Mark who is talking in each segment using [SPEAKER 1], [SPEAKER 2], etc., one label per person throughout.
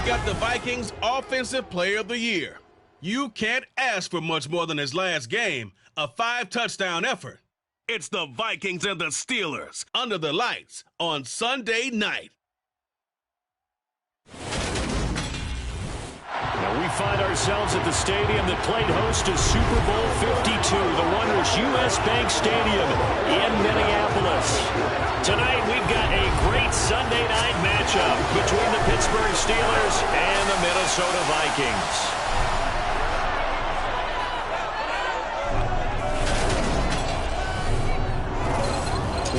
[SPEAKER 1] we've got the Vikings Offensive Player of the Year. You can't ask for much more than his last game, a 5-touchdown effort. It's the Vikings and the Steelers under the lights on Sunday night.
[SPEAKER 2] Now we find ourselves at the stadium that played host to Super Bowl 52, the wondrous U.S. Bank Stadium in Minneapolis. Tonight we've got a great Sunday night matchup between the Pittsburgh Steelers and the Minnesota Vikings.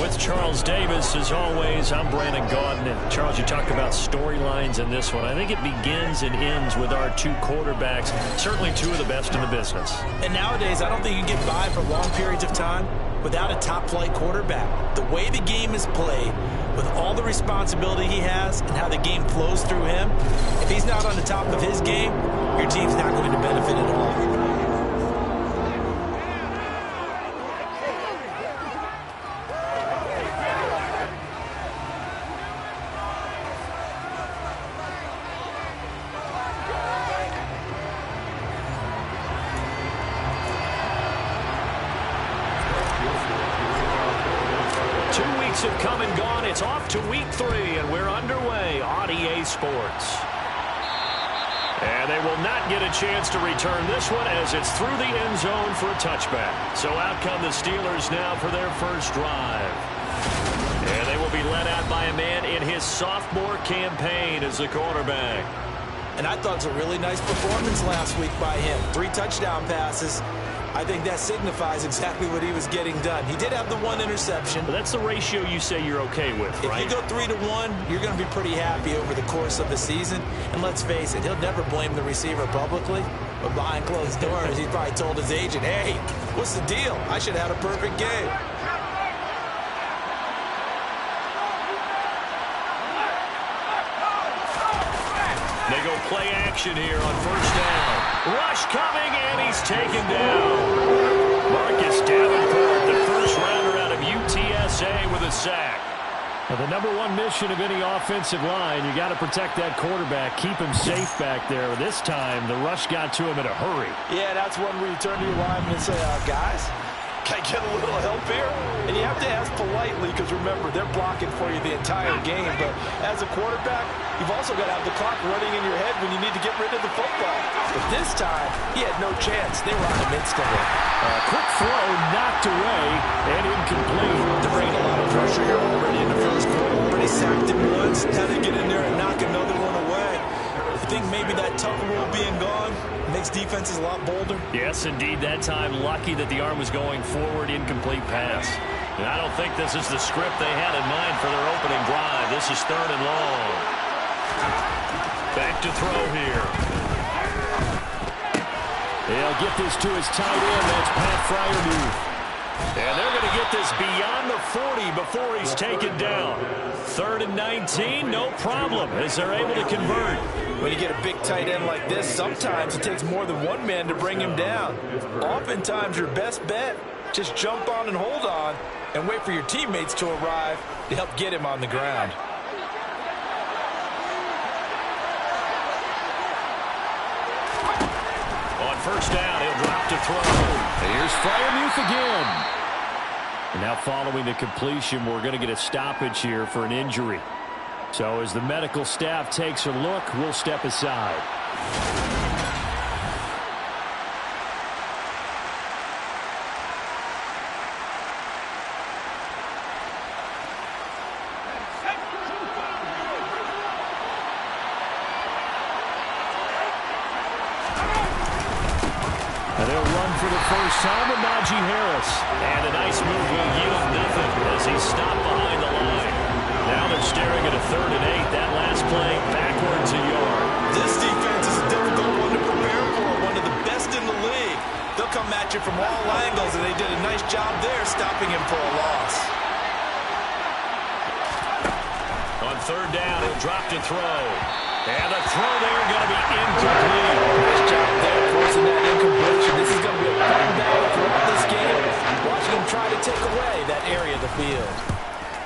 [SPEAKER 2] With Charles Davis, as always, I'm Brandon Gaudin. And Charles, you talked about storylines in this one. I think it begins and ends with our two quarterbacks, certainly two of the best in the business.
[SPEAKER 3] And nowadays, I don't think you can get by for long periods of time without a top-flight quarterback. The way the game is played, with all the responsibility he has and how the game flows through him, if he's not on the top of his game, your team's not going to benefit at all.
[SPEAKER 2] 2 weeks have come and gone. It's off to week 3, and we're underway on EA Sports. And they will not get a chance to return this one as it's through the end zone for a touchback. So out come the Steelers now for their first drive. And they will be led out by a man in his sophomore campaign as the quarterback.
[SPEAKER 3] And I thought it was a really nice performance last week by him. 3 touchdown passes. I think that signifies exactly what he was getting done. He did have the 1 interception.
[SPEAKER 2] But that's the ratio you say you're okay with, right?
[SPEAKER 3] If you go 3-to-1, you're going to be pretty happy over the course of the season. And let's face it, he'll never blame the receiver publicly. But behind closed doors, he probably told his agent, hey, what's the deal? I should have had a perfect game.
[SPEAKER 2] They go play action here on first down. Rush coming, and he's taken down. Marcus Davenport, the first rounder out of UTSA with a sack. Now, the #1 mission of any offensive line, you got to protect that quarterback, keep him safe back there. This time, the rush got to him in a hurry.
[SPEAKER 3] Yeah, that's one where you turn to your lineman and say, guys, can I get a little help here? And you have to ask politely because, remember, they're blocking for you the entire game. But as a quarterback, you've also got to have the clock running in your head when you need to get rid of the football. But this time, he had no chance. They were on him instantly.
[SPEAKER 2] Quick throw knocked away and incomplete.
[SPEAKER 3] They're bringing a lot of pressure here already in the first quarter. Already sacked him once. Now they get in there and knock another one away. I think maybe that Tucker rule being gone makes defenses a lot bolder.
[SPEAKER 2] Yes, indeed. That time, lucky that the arm was going forward, incomplete pass. And I don't think this is the script they had in mind for their opening drive. This is 3rd and long. Back to throw here. He'll get this to his tight end. That's Pat Freiermuth. And they're going to get this beyond the 40 before he's taken down. 3rd and 19, no problem, as they're able to convert.
[SPEAKER 3] When you get a big tight end like this, sometimes it takes more than one man to bring him down. Oftentimes, your best bet, just jump on and hold on and wait for your teammates to arrive to help get him on the ground.
[SPEAKER 2] On first down, he'll drop to throw. Here's Freiermuth again. And now following the completion, we're going to get a stoppage here for an injury. So as the medical staff takes a look, we'll step aside. And they'll run for the first time with Najee Harris. And a nice move will yield nothing as he's stopped behind the line. Now they're staring at a 3rd and 8. That last play backwards a yard.
[SPEAKER 3] This defense is a difficult one to prepare for, one of the best in the league. They'll come at you from all angles, and they did a nice job there stopping him for a loss.
[SPEAKER 2] On 3rd down, he'll drop to throw. And the throw there going to be incomplete.
[SPEAKER 3] Nice job there, forcing that incompletion. This is going to be a fun battle throughout this game. Watching him try to take away that area of the field.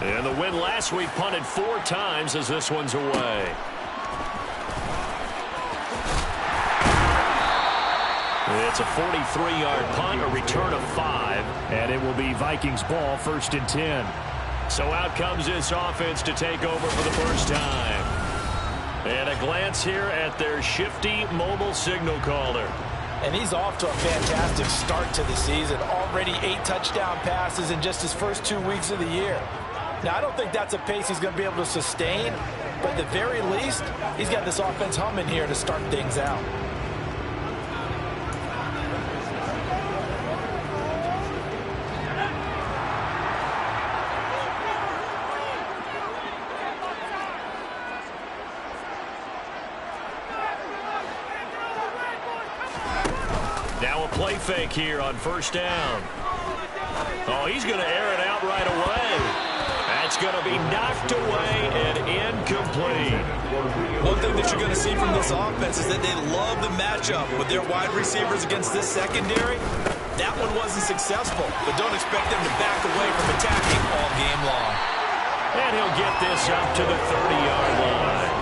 [SPEAKER 2] And the win last week punted 4 times as this one's away. It's a 43-yard punt, a return of 5. And it will be Vikings ball, 1st and 10. So out comes this offense to take over for the first time. And a glance here at their shifty mobile signal caller.
[SPEAKER 3] And he's off to a fantastic start to the season. Already 8 touchdown passes in just his first 2 weeks of the year. Now, I don't think that's a pace he's going to be able to sustain, but at the very least, he's got this offense humming here to start things out.
[SPEAKER 2] Now a play fake here on 1st down. Oh, he's going to air it out right away. That's going to be knocked away and incomplete.
[SPEAKER 3] One thing that you're going to see from this offense is that they love the matchup with their wide receivers against this secondary. That one wasn't successful, but don't expect them to back away from attacking all game long.
[SPEAKER 2] And he'll get this up to the 30-yard line.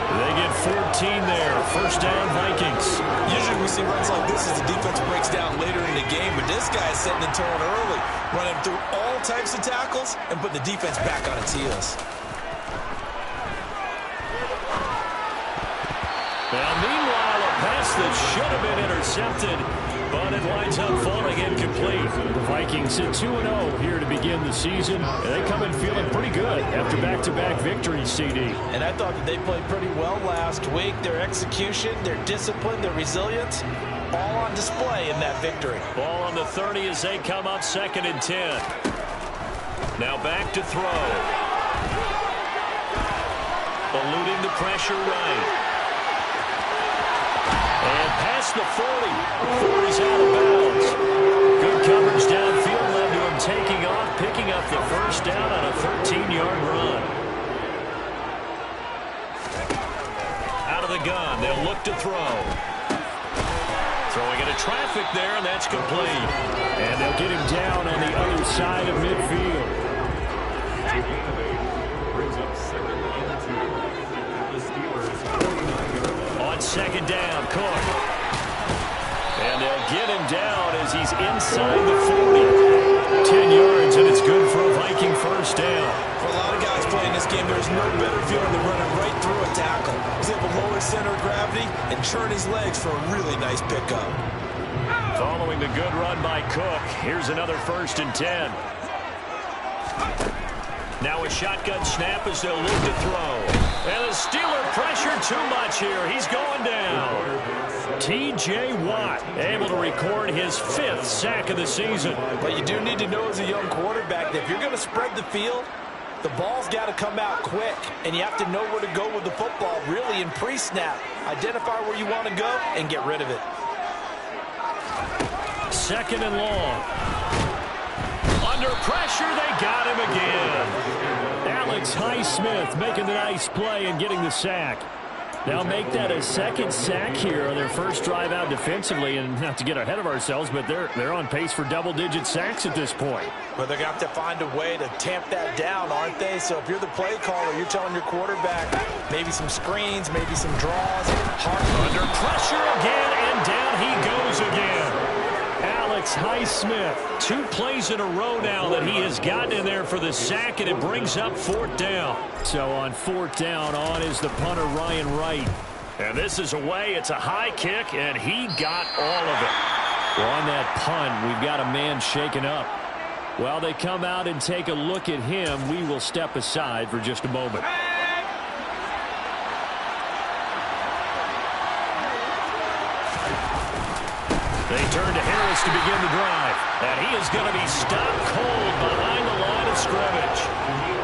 [SPEAKER 2] They get 14 there. 1st down, Vikings.
[SPEAKER 3] Usually we see runs like this as the defense breaks down later in the game, but this guy is setting the tone early, running through all types of tackles and putting the defense back on its heels.
[SPEAKER 2] Now, meanwhile, a pass that should have been intercepted, but it winds up falling incomplete. The Vikings sit 2-0 here to begin the season, and they come in feeling pretty good after back-to-back victories, CD.
[SPEAKER 3] And I thought that they played pretty well last week. Their execution, their discipline, their resilience, all on display in that victory.
[SPEAKER 2] Ball on the 30 as they come up 2nd and 10. Now back to throw. Eluding the pressure right. And past the 40. 40's out of bounds. Good coverage downfield led to him taking off, picking up the 1st down on a 13-yard run. Out of the gun, they'll look to throw. Throwing into traffic there, and that's complete. And they'll get him down on the other side of midfield. On 2nd down, Cook. And they'll get him down as he's inside the 40. 10 yards, and it's good for a Viking 1st down.
[SPEAKER 3] For a lot of guys playing this game, there's no better feeling than running right through a tackle. He's able to lower center of gravity and churn his legs for a really nice pickup.
[SPEAKER 2] Following the good run by Cook, here's another 1st and 10. Now a shotgun snap as they'll look to throw. And the Steeler pressure too much here. He's going down. T.J. Watt able to record his 5th sack of the season.
[SPEAKER 3] But you do need to know as a young quarterback that if you're going to spread the field, the ball's got to come out quick. And you have to know where to go with the football really in pre-snap. Identify where you want to go and get rid of it.
[SPEAKER 2] 2nd and long. Under pressure, they got him again. Alex Highsmith making the nice play and getting the sack. They'll make that a 2nd sack here on their 1st drive out defensively, and not to get ahead of ourselves, but they're on pace for double-digit sacks at this point.
[SPEAKER 3] But they're going to have to find a way to tamp that down, aren't they? So if you're the play caller, you're telling your quarterback maybe some screens, maybe some draws.
[SPEAKER 2] Under pressure again, and down he goes again. Alex Highsmith, 2 plays in a row now that he has gotten in there for the sack, and it brings up 4th down. So on 4th down, on is the punter, Ryan Wright. And this is away. It's a high kick, and he got all of it. Well, on that punt, we've got a man shaken up. While they come out and take a look at him, we will step aside for just a moment. They turn to Harris to begin the drive. And he is going to be stopped cold behind the line of scrimmage.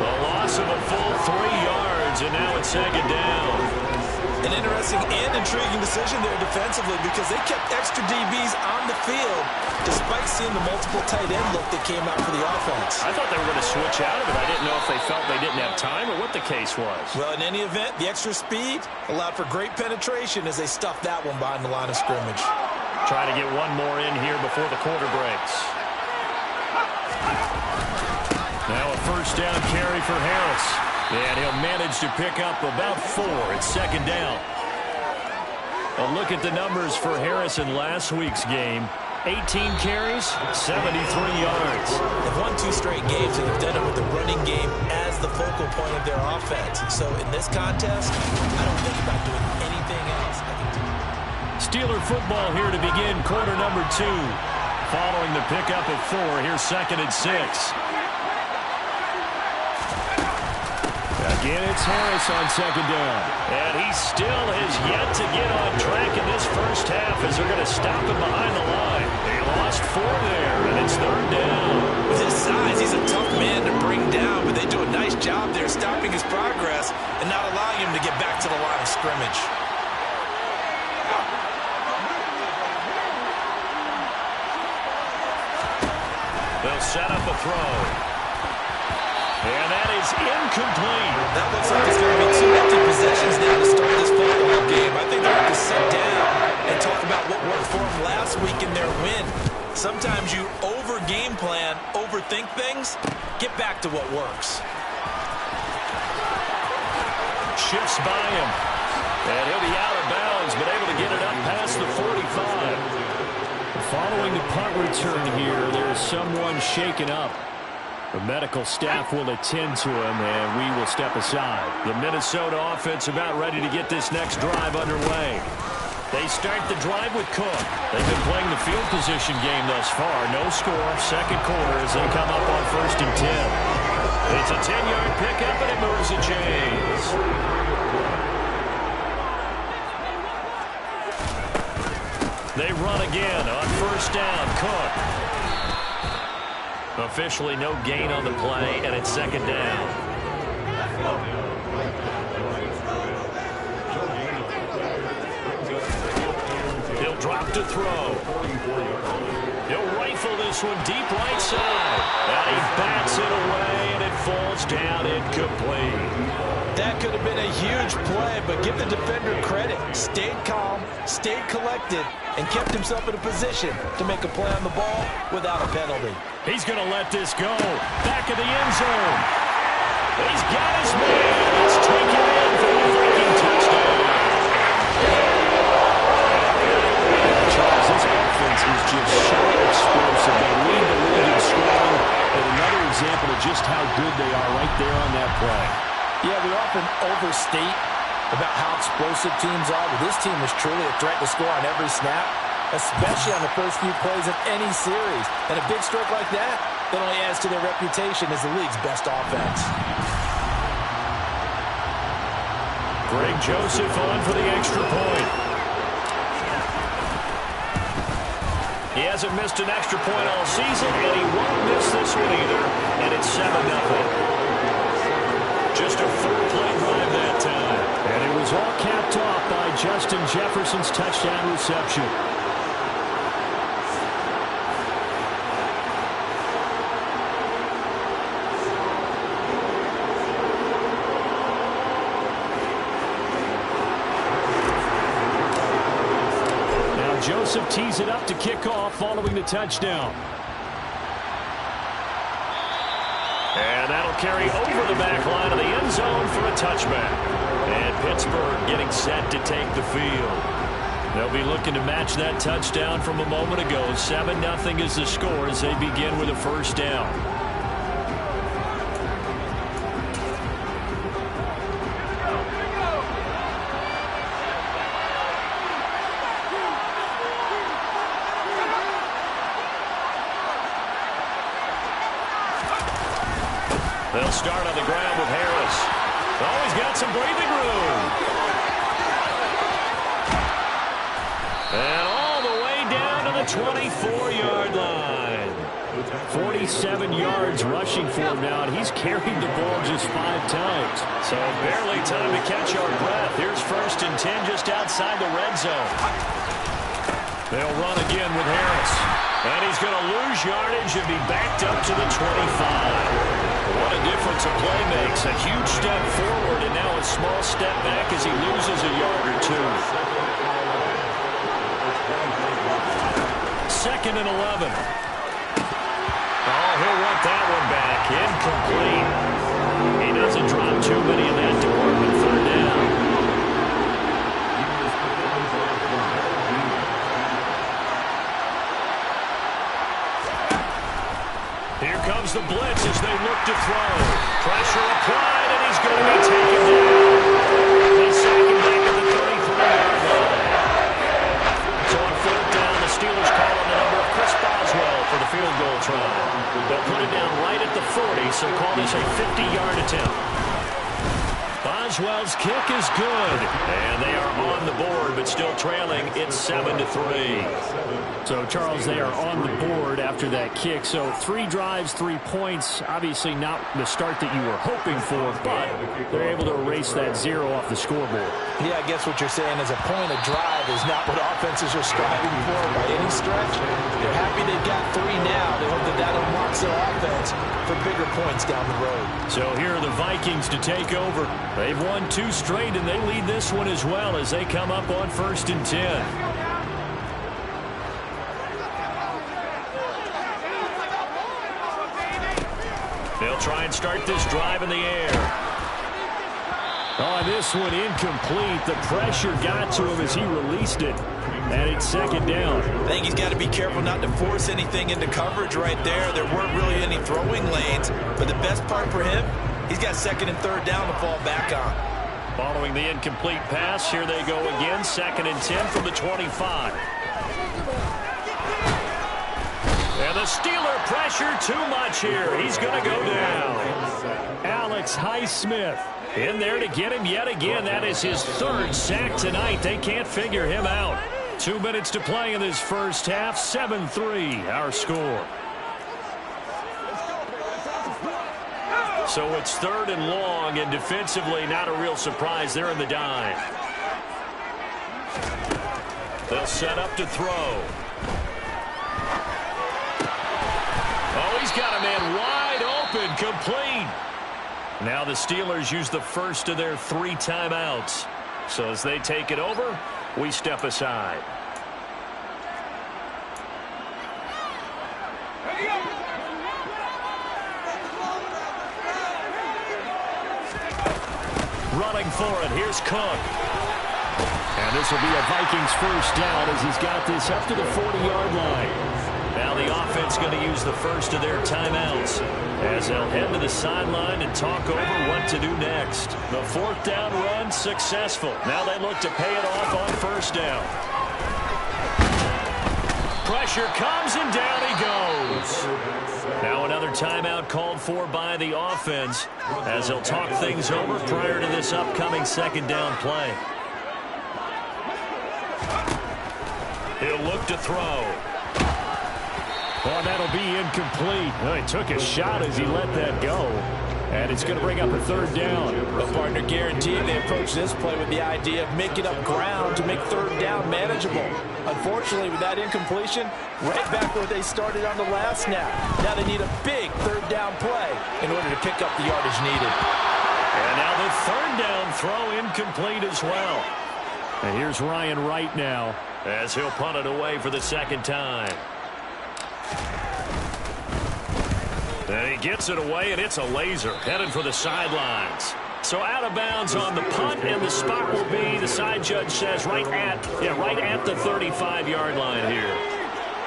[SPEAKER 2] A loss of a full 3 yards, and now it's 2nd down.
[SPEAKER 3] An interesting and intriguing decision there defensively because they kept extra DBs on the field despite seeing the multiple tight end look that came out for the offense.
[SPEAKER 2] I thought they were going to switch out of it. I didn't know if they felt they didn't have time or what the case was.
[SPEAKER 3] Well, in any event, the extra speed allowed for great penetration as they stuffed that one behind the line of scrimmage.
[SPEAKER 2] Trying to get one more in here before the quarter breaks. Now a 1st down carry for Harris. And he'll manage to pick up about 4 at 2nd down. A look at the numbers for Harris in last week's game. 18 carries, 73 yards.
[SPEAKER 3] They've won 2 straight games, and they've done it with the running game as the focal point of their offense. So in this contest, I don't think about doing anything else.
[SPEAKER 2] Steeler football here to begin quarter number 2. Following the pickup of 4, here's 2nd and 6. Again, it's Harris on 2nd down. And he still has yet to get on track in this first half as they're going to stop him behind the line. They lost 4 there, and it's 3rd down.
[SPEAKER 3] With his size, he's a tough man to bring down, but they do a nice job there stopping his progress and not allowing him to get back to the line of scrimmage.
[SPEAKER 2] They'll set up a throw. And that is incomplete.
[SPEAKER 3] That looks like it's going to be 2 empty possessions now to start this football game. I think they're going to sit down and talk about what worked for them last week in their win. Sometimes you over-game plan, overthink things. Get back to what works.
[SPEAKER 2] Shifts by him. And he'll be out of bounds, but able to get it up past the 45. Following the punt return here, there is someone shaken up. The medical staff will attend to him, and we will step aside. The Minnesota offense about ready to get this next drive underway. They start the drive with Cook. They've been playing the field position game thus far. No score, 2nd quarter as they come up on 1st and 10. It's a 10-yard pickup, and it moves the chains. They run again on 1st down. Cook. Officially no gain on the play, and it's 2nd down. He'll drop to throw. He'll rifle this one deep right side. And he bats it away, and it falls down incomplete.
[SPEAKER 3] That could have been a huge play, but give the defender credit. Stayed calm, stayed collected, and kept himself in a position to make a play on the ball without a penalty.
[SPEAKER 2] He's going to let this go. Back of the end zone. He's got his man. It's taken in for the Viking touchdown.
[SPEAKER 4] Charles, this offense is just so explosive. They lead the league in scoring, and another example of just how good they are right there on that play.
[SPEAKER 3] Yeah, we often overstate about how explosive teams are, but this team is truly a threat to score on every snap, especially on the first few plays of any series. And a big stroke like that only adds to their reputation as the league's best offense.
[SPEAKER 2] Greg Joseph on for the extra point. He hasn't missed an extra point all season, and he won't miss this one either. And it's 7-0. Just a 4-play drive that time. And it was all capped off by Justin Jefferson's touchdown reception. Now Joseph tees it up to kick off following the touchdown. And that'll carry over the back line of the end zone for a touchback. And Pittsburgh getting set to take the field. They'll be looking to match that touchdown from a moment ago. 7-0 is the score as they begin with a 1st down. They'll start on the ground with Harris. Oh, he's got some breathing room. And all the way down to the 24-yard line. 47 yards rushing for him now, and he's carried the ball just 5 times. So barely time to catch our breath. Here's 1st and 10 just outside the red zone. They'll run again with Harris. And he's going to lose yardage and be backed up to the 25. What a difference a play makes. A huge step forward and now a small step back as he loses a yard or 2. 2nd and 11. Oh, he'll want that one back. Incomplete. He doesn't drop too many in that department. 3rd down. the blitz as they look to throw. Pressure applied, and he's going to be taken down. They sack him back at the 33-yard line. So on fourth down, the Steelers call on the number of Chris Boswell for the field goal try. They'll put it down right at the 40, so call this a 50-yard attempt. Boswell's kick is good, and they are on the board, but still trailing. It's 7-3.
[SPEAKER 4] So, Charles, they are on the board after that kick. So 3 drives, 3 points. Obviously not the start that you were hoping for, but they're able to erase that 0 off the scoreboard.
[SPEAKER 3] Yeah, I guess what you're saying is a point of drive is not what offenses are striving for by any stretch. They're happy they've got 3 now. They hope that that unlocks their offense for bigger points down the road.
[SPEAKER 2] So here are the Vikings to take over. They've won 2 straight, and they lead this one as well as they come up on 1st and 10. They'll try and start this drive in the air.
[SPEAKER 4] Oh, this one incomplete. The pressure got to him as he released it. And it's 2nd down.
[SPEAKER 3] I think he's got to be careful not to force anything into coverage right there. There weren't really any throwing lanes. But the best part for him, he's got 2nd and 3rd down to fall back on.
[SPEAKER 2] Following the incomplete pass, here they go again. 2nd and 10 from the 25. And the Steeler pressure too much here. He's going to go down.
[SPEAKER 4] Alex Highsmith
[SPEAKER 2] in there to get him yet again. That is his 3rd sack tonight. They can't figure him out. 2 minutes to play in this first half. 7-3 our score. So it's 3rd and long, and defensively not a real surprise. They're in the dime. They'll set up to throw. Oh, he's got a man wide open, complete. Now the Steelers use the first of their 3 timeouts. So as they take it over, we step aside. Running for it, here's Cook.
[SPEAKER 4] And this will be a Vikings first down as he's got this up to the 40-yard line.
[SPEAKER 2] Now the offense going to use the first of their timeouts as they'll head to the sideline and talk over what to do next. The 4th down run successful. Now they look to pay it off on 1st down. Pressure comes and down he goes. Now another timeout called for by the offense as they'll talk things over prior to this upcoming 2nd down play. He'll look to throw.
[SPEAKER 4] Oh, that'll be incomplete. Well, he took a shot as he let that go. And it's going to bring up a 3rd down.
[SPEAKER 3] A partner guaranteed they approach this play with the idea of making up ground to make 3rd down manageable. Unfortunately, with that incompletion, right back where they started on the last snap. Now they need a big 3rd down play in order to pick up the yardage needed.
[SPEAKER 2] And now the 3rd down throw incomplete as well.
[SPEAKER 4] And here's Ryan Wright now
[SPEAKER 2] as he'll punt it away for the 2nd time. And he gets it away, and it's a laser headed for the sidelines. So out of bounds on the punt, and the spot will be, the side judge says, right at the 35-yard line here.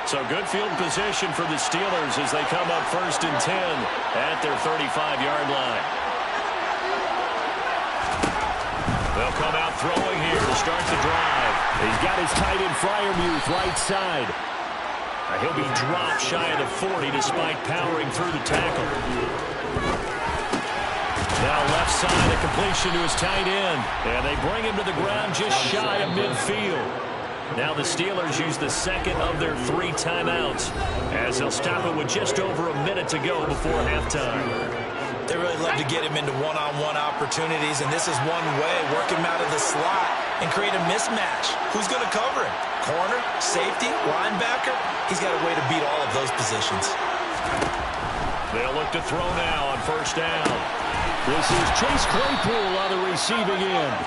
[SPEAKER 2] So good field position for the Steelers as they come up 1st and 10 at their 35-yard line. They'll come out throwing here to start the drive.
[SPEAKER 4] He's got his tight end Freiermuth right side.
[SPEAKER 2] He'll be dropped shy of the 40 despite powering through the tackle. Now left side, a completion to his tight end. And they bring him to the ground just shy of midfield. Now the Steelers use the 2nd of their 3 timeouts as they'll stop it with just over a minute to go before halftime.
[SPEAKER 3] They really love to get him into one-on-one opportunities, and this is one way, work him out of the slot and create a mismatch. Who's going to cover him? Corner, safety, linebacker? He's got a way to beat all of those positions.
[SPEAKER 2] They'll look to throw now on 1st down.
[SPEAKER 4] This is Chase Claypool on the receiving end.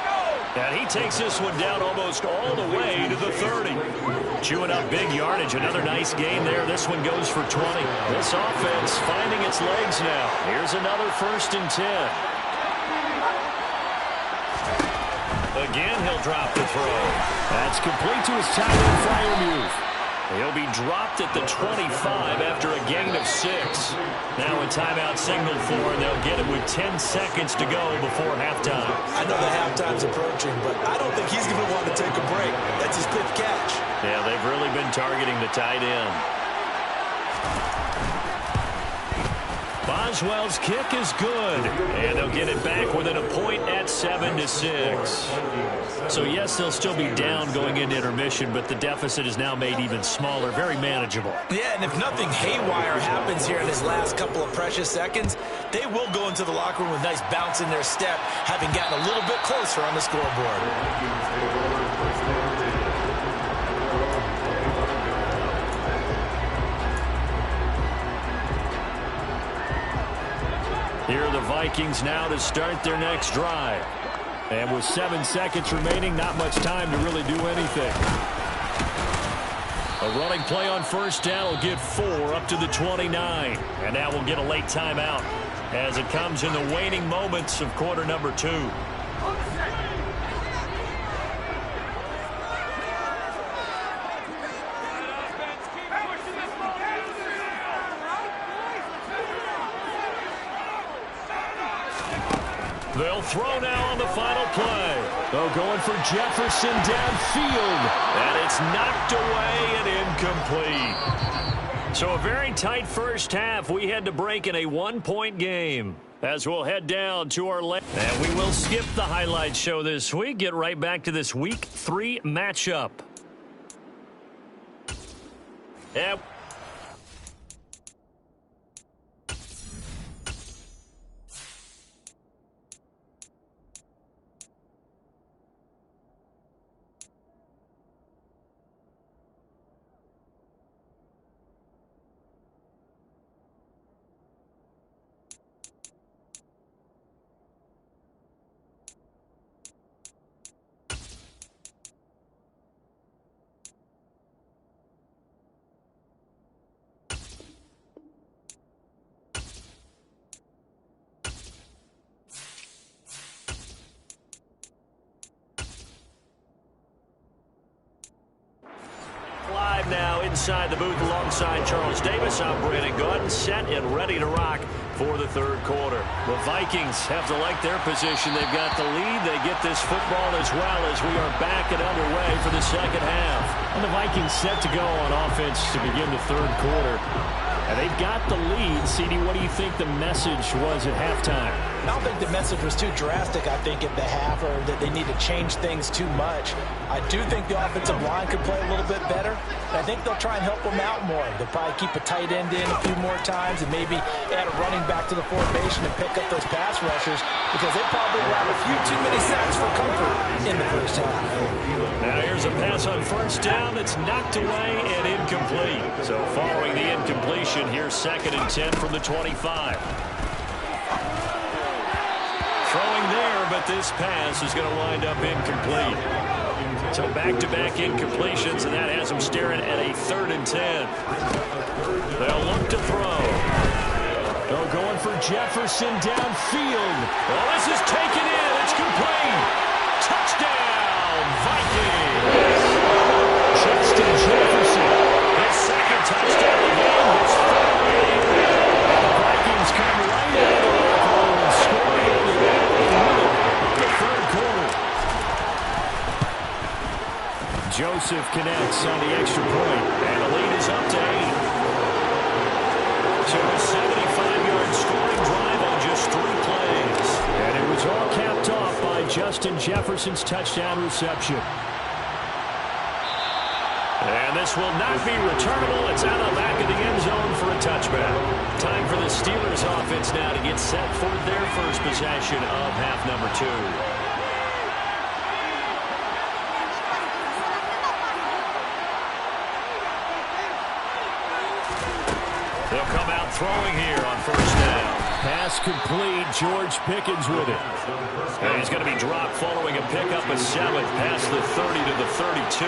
[SPEAKER 2] And he takes this one down almost all the way to the 30. Chewing up big yardage. Another nice game there. This one goes for 20. This offense finding its legs now. Here's another 1st and 10. Again, he'll drop the throw.
[SPEAKER 4] That's complete to his tight end, Freiermuth.
[SPEAKER 2] He'll be dropped at the 25 after a gain of 6. Now a timeout signaled for, and they'll get it with 10 seconds to go before halftime.
[SPEAKER 3] I know the halftime's approaching, but I don't think he's going to want to take a break. That's his fifth catch.
[SPEAKER 2] Yeah, they've really been targeting the tight end. Boswell's kick is good, and they'll get it back within a point at 7-6. So, yes, they'll still be down going into intermission, but the deficit is now made even smaller, very manageable.
[SPEAKER 3] Yeah, and if nothing haywire happens here in his last couple of precious seconds, they will go into the locker room with nice bounce in their step, having gotten a little bit closer on the scoreboard.
[SPEAKER 2] Here are the Vikings now to start their next drive.
[SPEAKER 4] And with 7 seconds remaining, not much time to really do anything.
[SPEAKER 2] A running play on first down will get 4 up to the 29. And now we'll get a late timeout as it comes in the waning moments of quarter number 2. They'll throw now on the final play.
[SPEAKER 4] They're going for Jefferson downfield.
[SPEAKER 2] And it's knocked away and incomplete. So a very tight first half. We had to break in a 1-point game. As we'll head down to our left. And we will skip the highlight show this week. Get right back to this Week 3 matchup. And now inside the booth alongside Charles Davis. I'm Brandon Gordon, set and ready to rock for the third quarter. The Vikings have to like their position. They've got the lead. They get this football as well as we are back and underway for the second half.
[SPEAKER 4] And the Vikings set to go on offense to begin the third quarter. And they've got the lead. CD, what do you think the message was at halftime?
[SPEAKER 3] I don't think the message was too drastic, I think, at the half, or that they need to change things too much. I do think the offensive line could play a little bit better. I think they'll try and help them out more. They'll probably keep a tight end in a few more times and maybe add a running back to the formation and pick up those pass rushers, because they probably will have a few too many sacks for comfort in the first half.
[SPEAKER 2] Now here's a pass on first down that's knocked away and incomplete. So following the incompletion, here's 2nd and 10 from the 25. Throwing there, but this pass is going to wind up incomplete. So back-to-back incompletions, and that has them staring at a 3rd and 10. They'll look to throw.
[SPEAKER 4] They're going for Jefferson downfield.
[SPEAKER 2] Well, this is taken in. It's complete. Touchdown, Vikings.
[SPEAKER 4] Justin Jefferson.
[SPEAKER 2] His 2nd touchdown of the game was 48.
[SPEAKER 4] The Vikings come right out of the locker room and score in the third quarter. Joseph connects on the extra point, and the lead is up to 8. So a 75-yard scoring drive on just 3 plays. And it was all capped off by Justin Jefferson's touchdown reception.
[SPEAKER 2] And this will not be returnable. It's out of the back of the end zone for a touchback. Time for the Steelers offense now to get set for their first possession of half number 2. They'll come out throwing here on first down.
[SPEAKER 4] Pass complete. George Pickens with it.
[SPEAKER 2] And he's going to be dropped following a pickup of 7 past the 30 to the 32.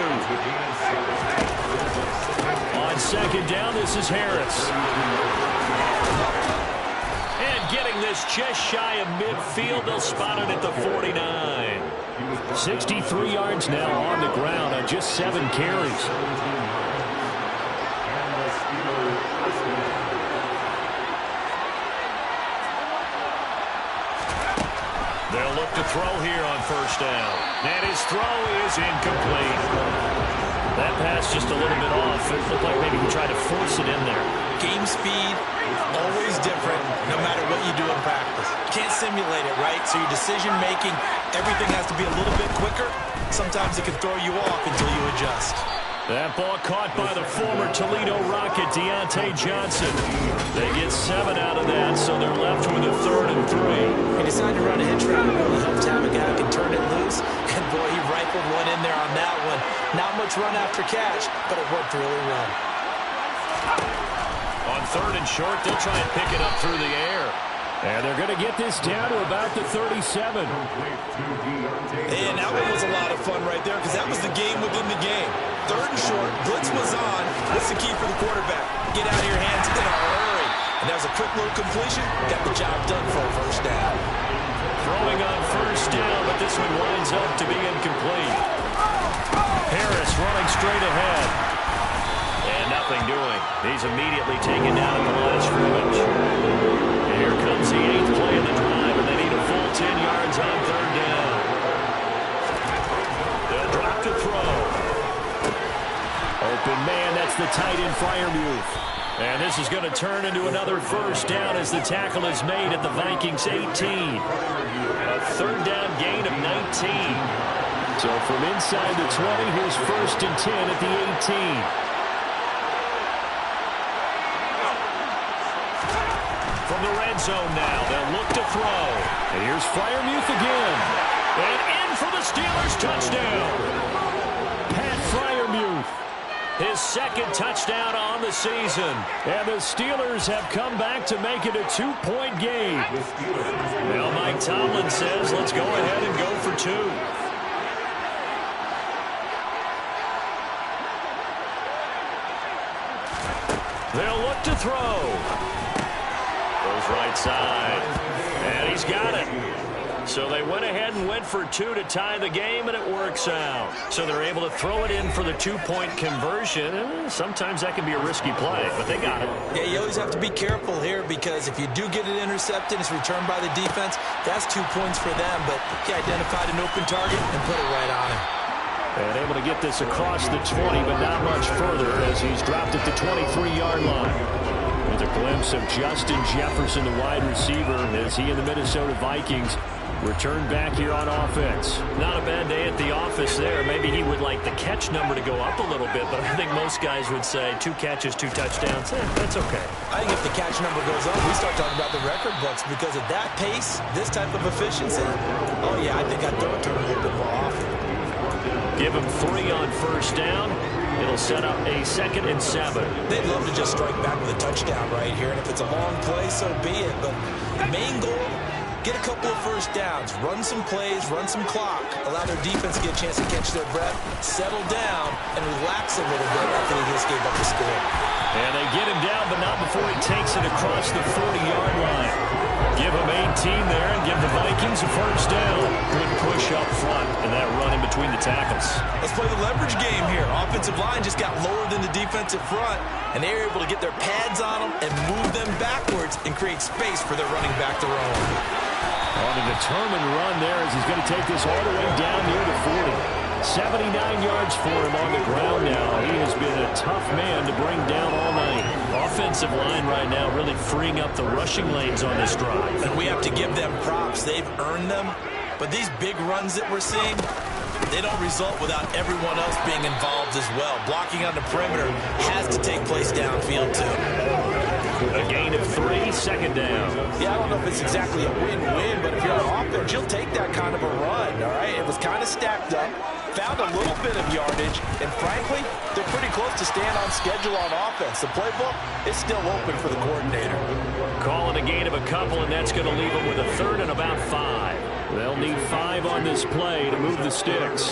[SPEAKER 2] On second down, this is Harris. And getting this just shy of midfield, they'll spot it at the 49.
[SPEAKER 4] 63 yards now on the ground on just 7 carries.
[SPEAKER 2] throw here on first down. And his throw is incomplete. That pass just a little bit off. It looked like maybe he tried to force it in there.
[SPEAKER 3] Game speed, always different, no matter what you do in practice. You can't simulate it, right? So your decision-making, everything has to be a little bit quicker. Sometimes it can throw you off until you adjust.
[SPEAKER 2] That ball caught by the former Toledo Rocket, Deontay Johnson. They get 7 out of that, so they're left with a 3rd and 3.
[SPEAKER 3] He decided to run a hitch route. It really helped have a guy who can turn it loose. And, boy, he rifled one in there on that one. Not much run after catch, but it worked really well.
[SPEAKER 2] On 3rd and short, they'll try and pick it up through the air. And they're going to get this down to about the 37.
[SPEAKER 3] And that one was a lot of fun right there because that was the game within the game. 3rd and short, blitz was on. What's the key for the quarterback? Get out of your hands in a hurry. And that was a quick little completion. Got the job done for a first down.
[SPEAKER 2] Throwing on first down, but this one winds up to be incomplete. Harris running straight ahead. And nothing doing. He's immediately taken down at the line of scrimmage. And here comes the 8th play of the drive, and they need a full 10 yards on 3rd down. They'll drop to throw. Open man, that's the tight end Freiermuth. And this is going to turn into another first down as the tackle is made at the Vikings 18. A 3rd down gain of 19. So from inside the 20, here's 1st and 10 at the 18. From the red zone now, they'll look to throw. And here's Freiermuth again. And in for the Steelers touchdown. Pat Freiermuth. His 2nd touchdown on the season. And the Steelers have come back to make it a 2-point game. Now Mike Tomlin says, let's go ahead and go for 2. They'll look to throw. Goes right side. And he's got it. So they went ahead and went for 2 to tie the game, and it works out. So they're able to throw it in for the 2-point conversion. And sometimes that can be a risky play, but they got it.
[SPEAKER 3] Yeah, you always have to be careful here because if you do get it intercepted, it's returned by the defense. That's 2 points for them, but he identified an open target and put it right on him.
[SPEAKER 2] And able to get this across the 20, but not much further as he's dropped at the 23-yard line. With a glimpse of Justin Jefferson, the wide receiver, as he and the Minnesota Vikings return back here on offense. Not a bad day at the office there. Maybe he would like the catch number to go up a little bit, but I think most guys would say 2 catches, 2 touchdowns. That's okay.
[SPEAKER 3] I think if the catch number goes up, we start talking about the record books because at that pace, this type of efficiency, oh yeah, I think I'd throw it to him a little bit more often.
[SPEAKER 2] Give him 3 on first down. It'll set up a 2nd and 7.
[SPEAKER 3] They'd love to just strike back with a touchdown right here, and if it's a long play, so be it. But the main goal, get a couple of first downs, run some plays, run some clock, allow their defense to get a chance to catch their breath, settle down, and relax a little bit after they just gave up the score.
[SPEAKER 2] And they get him down, but not before he takes it across the 40-yard line. Give him 18 there and give the Vikings a first down. Good push up front, and that run in between the tackles.
[SPEAKER 3] Let's play the leverage game here. Offensive line just got lower than the defensive front, and they were able to get their pads on them and move them backwards and create space for their running back to run.
[SPEAKER 2] On a determined run there as he's going to take this all the way down near the 40. 79 yards for him on the ground now. He has been a tough man to bring down all night. Offensive line right now really freeing up the rushing lanes on this drive.
[SPEAKER 3] And we have to give them props. They've earned them. But these big runs that we're seeing, they don't result without everyone else being involved as well. Blocking on the perimeter has to take place downfield too.
[SPEAKER 2] A gain of 3, 2nd down.
[SPEAKER 3] Yeah, I don't know if it's exactly a win-win, but if you're on offense, you'll take that kind of a run, all right? It was kind of stacked up, found a little bit of yardage, and frankly, they're pretty close to staying on schedule on offense. The playbook is still open for the coordinator.
[SPEAKER 2] Calling a gain of a couple, and that's going to leave them with a 3rd and about 5. They'll need 5 on this play to move the sticks.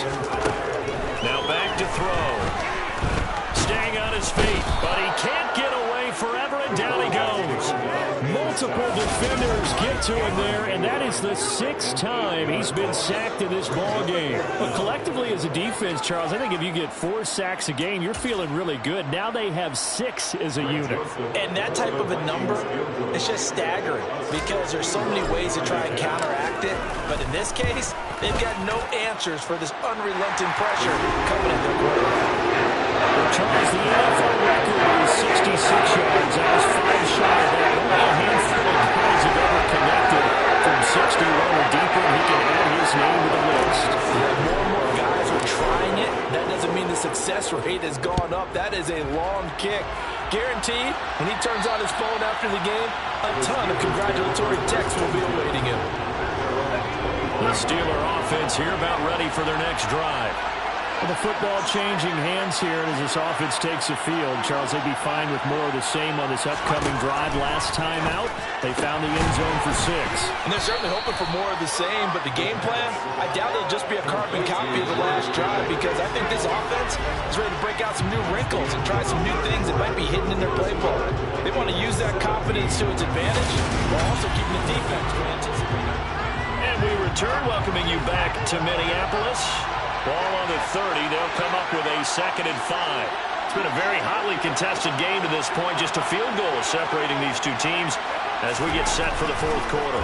[SPEAKER 2] Now back to throw. Staying on his feet, but he can't get away forever, and down he goes. Multiple defenders get to him there, and that is the 6th time he's been sacked in this ball game. But collectively as a defense, Charles, I think if you get 4 sacks a game, you're feeling really good. Now they have 6 as a unit.
[SPEAKER 3] And that type of a number is just staggering because there's so many ways to try and counteract it. But in this case, they've got no answers for this unrelenting pressure coming at their quarterback.
[SPEAKER 2] Charles, the NFL record is 66 yards. That was 5 shy of that. Only a handful of guys have ever connected from 61 or deeper. He can add his name to the list.
[SPEAKER 3] More and more guys are trying it. That doesn't mean the success rate has gone up. That is a long kick. Guaranteed, when he turns on his phone after the game, a ton of congratulatory texts will be awaiting him.
[SPEAKER 2] The Steeler offense here about ready for their next drive. The football changing hands here as this offense takes the field. Charles, they'd be fine with more of the same on this upcoming drive. Last time out, they found the end zone for 6.
[SPEAKER 3] And they're certainly hoping for more of the same, but the game plan, I doubt it'll just be a carbon copy of the last drive because I think this offense is ready to break out some new wrinkles and try some new things that might be hidden in their playbook. They want to use that confidence to its advantage while also keeping the defense from anticipating.
[SPEAKER 2] And we return, welcoming you back to Minneapolis. Ball on the 30. They'll come up with a 2nd and 5. It's been a very hotly contested game to this point. Just a field goal separating these two teams as we get set for the 4th quarter.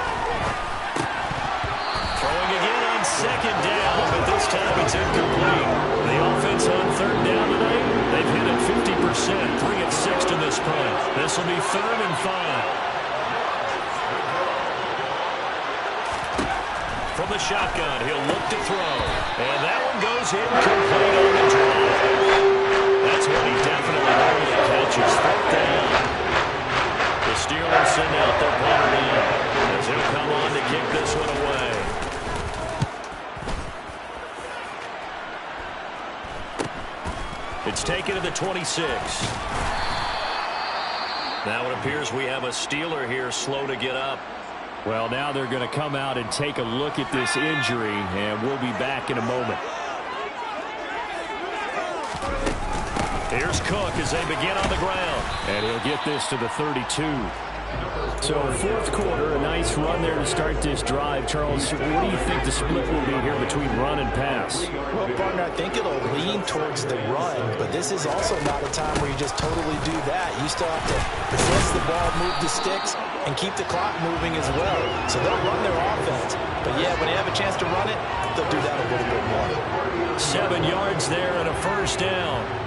[SPEAKER 2] Throwing again on 2nd down, but this time it's incomplete. The offense on 3rd down tonight, they've hit it 50%, 3 of 6 to this point. This will be 3rd and 5. From the shotgun, he'll look to throw. And that one goes incomplete on the drive. That's what he definitely wanted to catch his 4th down. The Steelers send out their punter in as he'll come on to kick this one away. It's taken to the 26. Now it appears we have a Steeler here slow to get up. Well, now they're going to come out and take a look at this injury, and we'll be back in a moment. Here's Cook as they begin on the ground, and he'll get this to the 32. So 4th quarter, a nice run there to start this drive. Charles, what do you think the split will be here between run and pass?
[SPEAKER 3] Well, partner, I think it'll lean towards the run, but this is also not a time where you just totally do that. You still have to possess the ball, move the sticks, and keep the clock moving as well. So they'll run their offense. But, yeah, when they have a chance to run it, they'll do that a little bit more.
[SPEAKER 2] 7 yards there and a 1st down.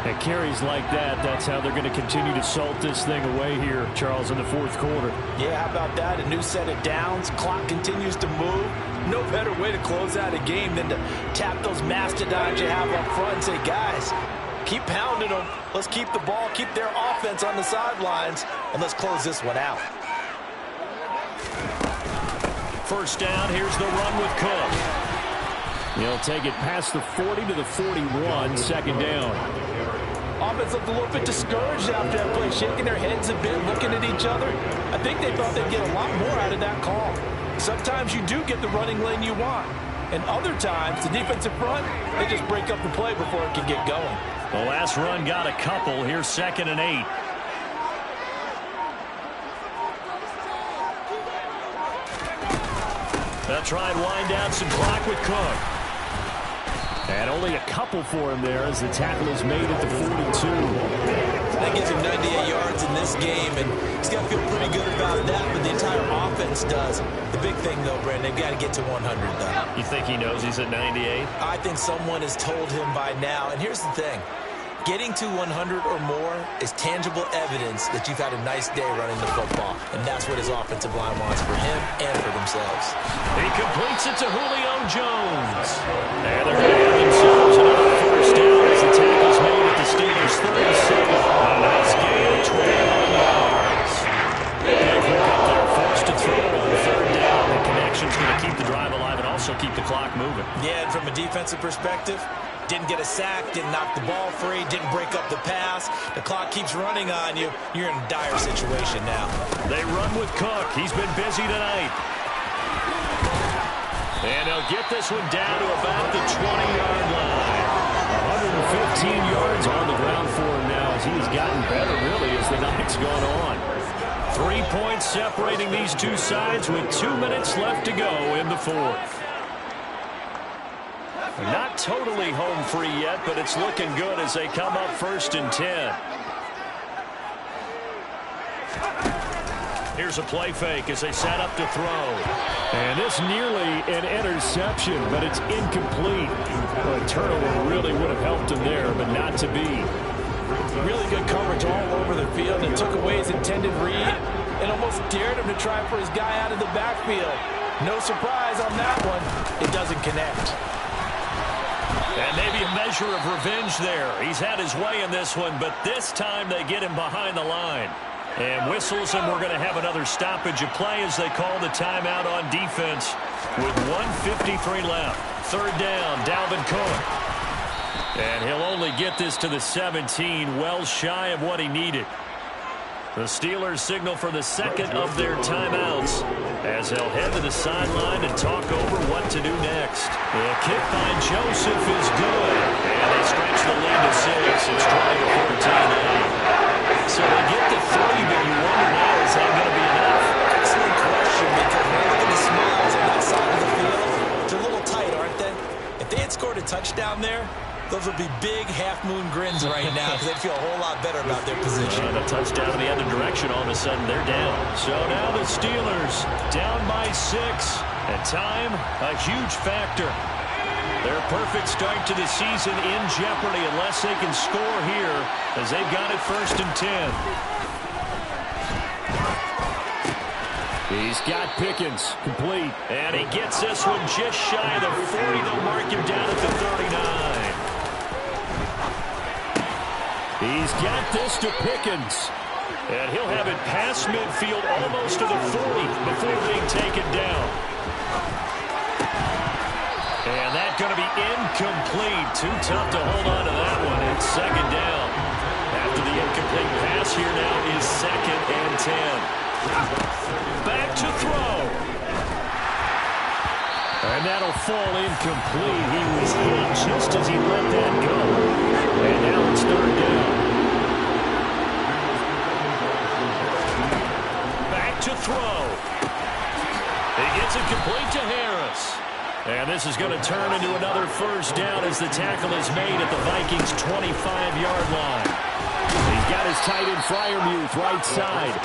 [SPEAKER 2] And carries like that, that's how they're going to continue to salt this thing away here, Charles, in the 4th quarter.
[SPEAKER 3] Yeah, how about that? A new set of downs. Clock continues to move. No better way to close out a game than to tap those mastodons you have up front and say, guys, keep pounding them. Let's keep the ball, keep their offense on the sidelines, and let's close this one out.
[SPEAKER 2] 1st down, here's the run with Cook. He'll take it past the 40 to the 41, 2nd down.
[SPEAKER 3] Offense looked a little bit discouraged after that play, shaking their heads a bit, looking at each other. I think they thought they'd get a lot more out of that call. Sometimes you do get the running lane you want. And other times, the defensive front, they just break up the play before it can get going.
[SPEAKER 2] The last run got a couple. Here's 2nd and 8. They'll try and wind down some clock with Cook. And only a couple for him there as the tackle is made at the 42.
[SPEAKER 3] That gives him 98 yards in this game, and he's got to feel pretty good about that, but the entire offense does. The big thing, though, Brandon, they've got to get to 100, though.
[SPEAKER 2] You think he knows he's at 98?
[SPEAKER 3] I think someone has told him by now, and here's the thing. Getting to 100 or more is tangible evidence that you've had a nice day running the football, and that's what his offensive line wants for him and for themselves.
[SPEAKER 2] He completes it to Julio Jones. And they're going to have themselves another 1st down as the tackle's made at the Steelers' 37. A nice gain of 21 yards. Big hook up there, forced to throw on 3rd down. The connection's going to keep the drive alive and also keep the clock moving.
[SPEAKER 3] Yeah, and from a defensive perspective, didn't get a sack, didn't knock the ball free, didn't break up the pass. The clock keeps running on you. You're in a dire situation now.
[SPEAKER 2] They run with Cook. He's been busy tonight. And they'll get this one down to about the 20-yard line. 115 yards on the ground for him now as he's gotten better, really, as the night's gone on. 3 points separating these two sides with 2 minutes left to go in the fourth. Not totally home free yet, but it's looking good as they come up 1st and 10. Here's a play fake as they set up to throw.
[SPEAKER 4] And this nearly an interception, but it's incomplete. A turnover really would have helped him there, but not to be.
[SPEAKER 3] Really good coverage all over the field and took away his intended read and almost dared him to try for his guy out of the backfield. No surprise on that one. It doesn't connect.
[SPEAKER 2] And maybe a measure of revenge there. He's had his way in this one, but this time they get him behind the line. And whistles, and we're going to have another stoppage of play as they call the timeout on defense with 1:53 left. 3rd down, Dalvin Cook. And he'll only get this to the 17, well shy of what he needed. The Steelers signal for the second of their timeouts as they'll head to the sideline and talk over what to do next. The kick by Joseph is good. And they stretch the lead to 6. It's 20-14. So they get the 3, but you wonder now, is that going to be enough?
[SPEAKER 3] Excellent question, because when you look at the smiles on that side of the field, they're a little tight, aren't they? If they had scored a touchdown there, those would be big half-moon grins right now because they'd feel a whole lot better about their position.
[SPEAKER 2] And a touchdown in the other direction, all of a sudden they're down. So now the Steelers down by 6. And time, a huge factor. Their perfect start to the season in jeopardy unless they can score here as they've got it 1st and 10.
[SPEAKER 4] He's got Pickens, complete.
[SPEAKER 2] And he gets this one just shy of the 40. They'll mark him down at the 39.
[SPEAKER 4] He's got this to Pickens.
[SPEAKER 2] And he'll have it past midfield almost to the 40 before being taken down. And that's going to be incomplete. Too tough to hold on to that one. It's 2nd down. After the incomplete pass, here now is 2nd and 10. Back to throw.
[SPEAKER 4] And that'll fall incomplete. He was hit just as he let that go. And now it's 3rd down.
[SPEAKER 2] Back to throw. He gets it complete to Harris. And this is going to turn into another 1st down as the tackle is made at the Vikings' 25-yard line.
[SPEAKER 4] He's got his tight end Freiermuth right side.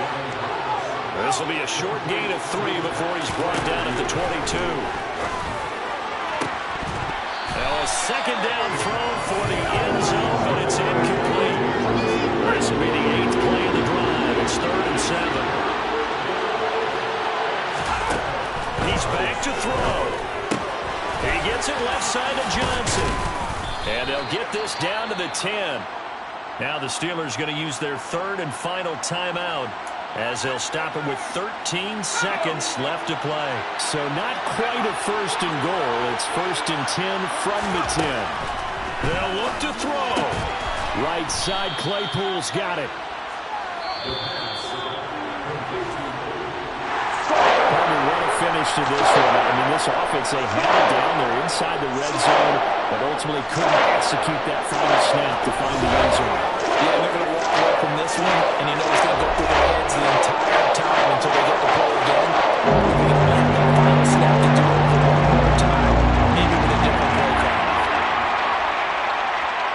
[SPEAKER 2] This will be a short gain of 3 before he's brought down at the 22. Now a 2nd down throw for the end zone, but it's incomplete. This will be the 8th play of the drive. It's 3rd and 7. He's back to throw. He gets it left side to Johnson. And they'll get this down to the 10. Now the Steelers going to use their 3rd and final timeout as they'll stop it with 13 seconds left to play.
[SPEAKER 4] So not quite a 1st and goal. It's 1st and 10 from the 10.
[SPEAKER 2] They'll look to throw.
[SPEAKER 4] Right side, Claypool's got it. What a finish to this one. I mean, this offense, they had it down there inside the red zone, but ultimately couldn't execute that final snap to find the end zone.
[SPEAKER 3] Yeah, they're going to walk away from this one, and you know it's going to go through their heads the entire time until they get the play again. They're going to have that final snap to do it one more time, maybe with a different play call.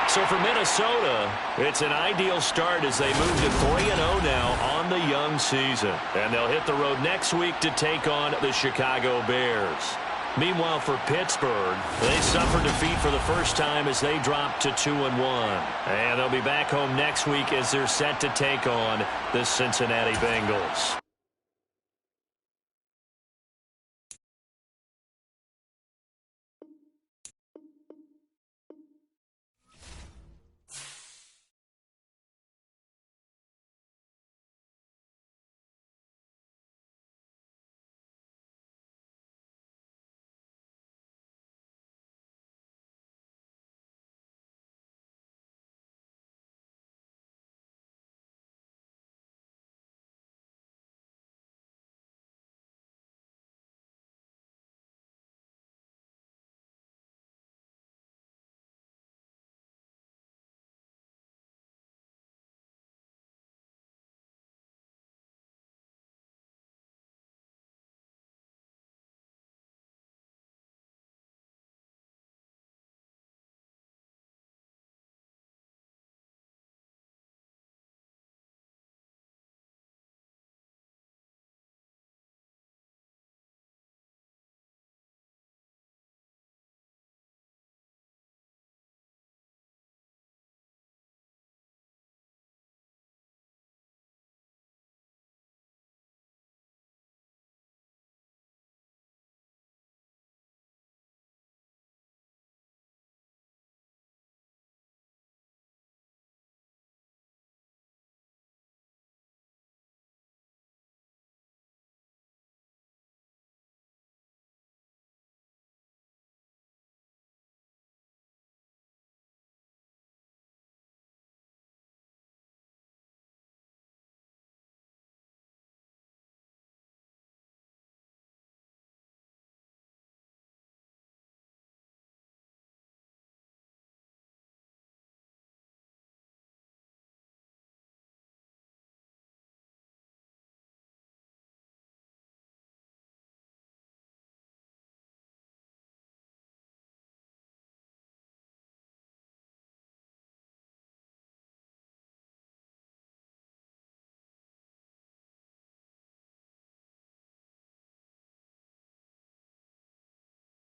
[SPEAKER 2] So for Minnesota, it's an ideal start as they move to 3-0 now on the young season. And they'll hit the road next week to take on the Chicago Bears. Meanwhile, for Pittsburgh, they suffered defeat for the first time as they dropped to 2-1. And they'll be back home next week as they're set to take on the Cincinnati Bengals.